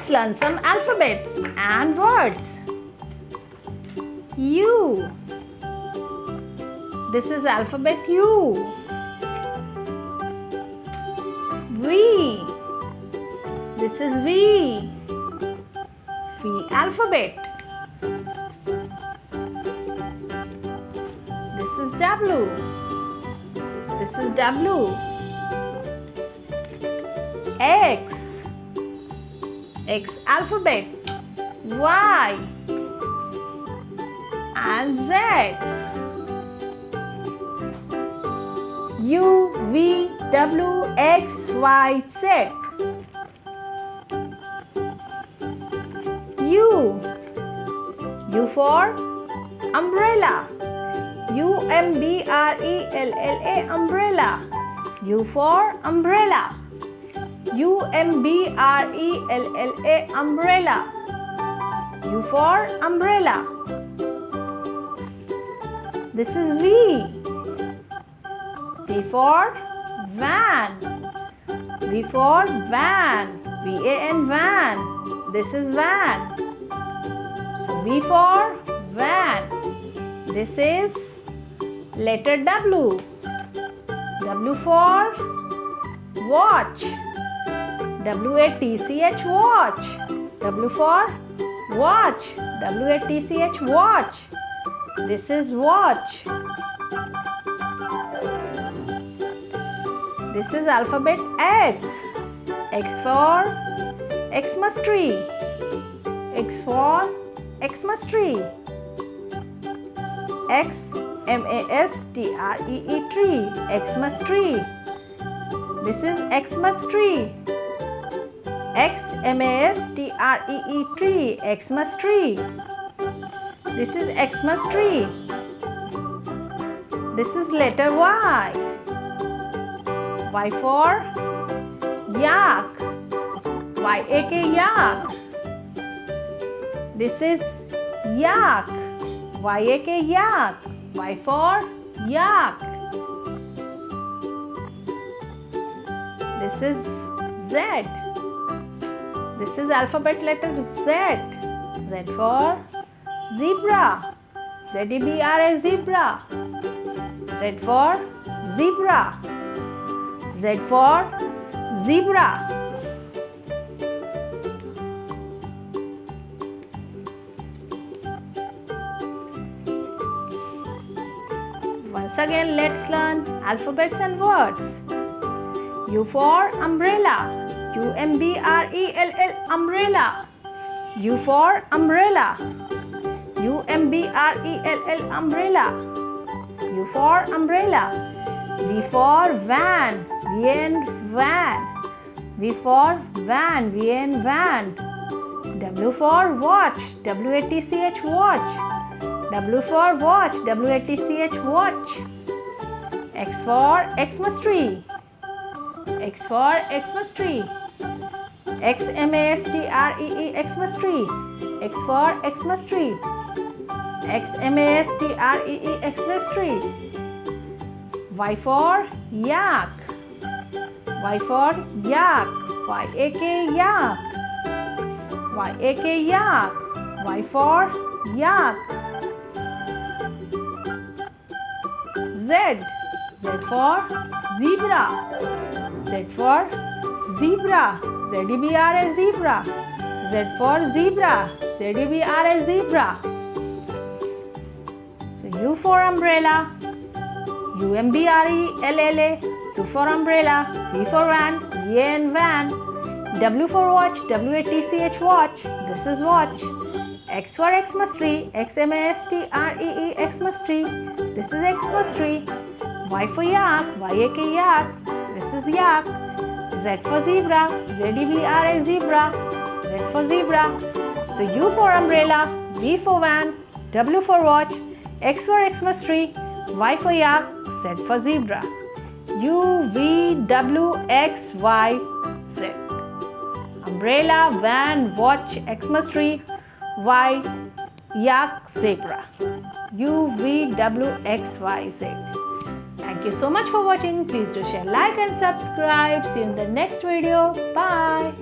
Let's learn some alphabets and words. U. This is alphabet U. V. This is V. V alphabet. This is W. This is W. X. X alphabet. Y. And Z. U, V, W, X, Y, Z. U. U for umbrella. U-M-B-R-E-L-L-A, umbrella. U for umbrella. U-M-B-R-E-L-L-A, umbrella. U for umbrella. This is V. V for van. V for van. V-A-N, van. This is van. So V for van. This is letter W. W for watch. W-A-T-C-H, watch. W for watch. W-A-T-C-H, watch. This is watch. This is alphabet X. X for Xmas tree. X for Xmas tree. X-M-A-S-T-R-E-E, tree. Xmas tree. This is Xmas tree. X-M-A-S-T-R-E-E, tree. Xmas tree. This is Xmas tree. This is letter Y. Y for yak. Y-A-K, yak. This is yak. Y-A-K, yak. Y for yak. This is Z. This is alphabet letter Z. Z for zebra. Z-E-B-R-A, zebra. Z for zebra. Z for zebra. Once again, let's learn alphabets and words. U for umbrella. U-M-B-R-E-L-L, umbrella. U for umbrella. U-M-B-R-E-L-L, umbrella. U for umbrella. V for van. V-A-N, van. V for van. V-A-N, van. W for watch. W-A-T-C-H, watch. W for watch. W-A-T-C-H, watch. X for Xmas tree. X for Xmas tree. X-M-A-S-T-R-E-E, Xmas tree. X for Xmas tree. X-M-A-S-T-R-E-E, Xmas tree. Y for yak. Y for yak. Y-A-K, yak. Y-A-K, yak. Y for yak. Z. Z for zebra. Z for zebra. Z-E-B-R-A, zebra. Z for zebra. Z-E-B-R-A, zebra. So U for umbrella. U-M-B-R-E-L-L-A. U for umbrella. V for van. V-A-N, van. W for watch. W-A-T-C-H, watch. This is watch. X for Xmas tree. X-M-A-S-T-R-E-E, Xmas tree. This is Xmas tree. Y for yak. Y-A-K, yak. This is yak. Z for zebra. Z-E-B-R-A, zebra. Z for zebra. So U for umbrella. V for van. W for watch. X for Xmas tree. Y for yak. Z for zebra. U, V, W, X, Y, Z. Umbrella, van, watch, Xmas tree. Y, yak, zebra. U, V, W, X, Y, Z. Thank you so much for watching. Please do share, like and subscribe. See you in the next video. Bye.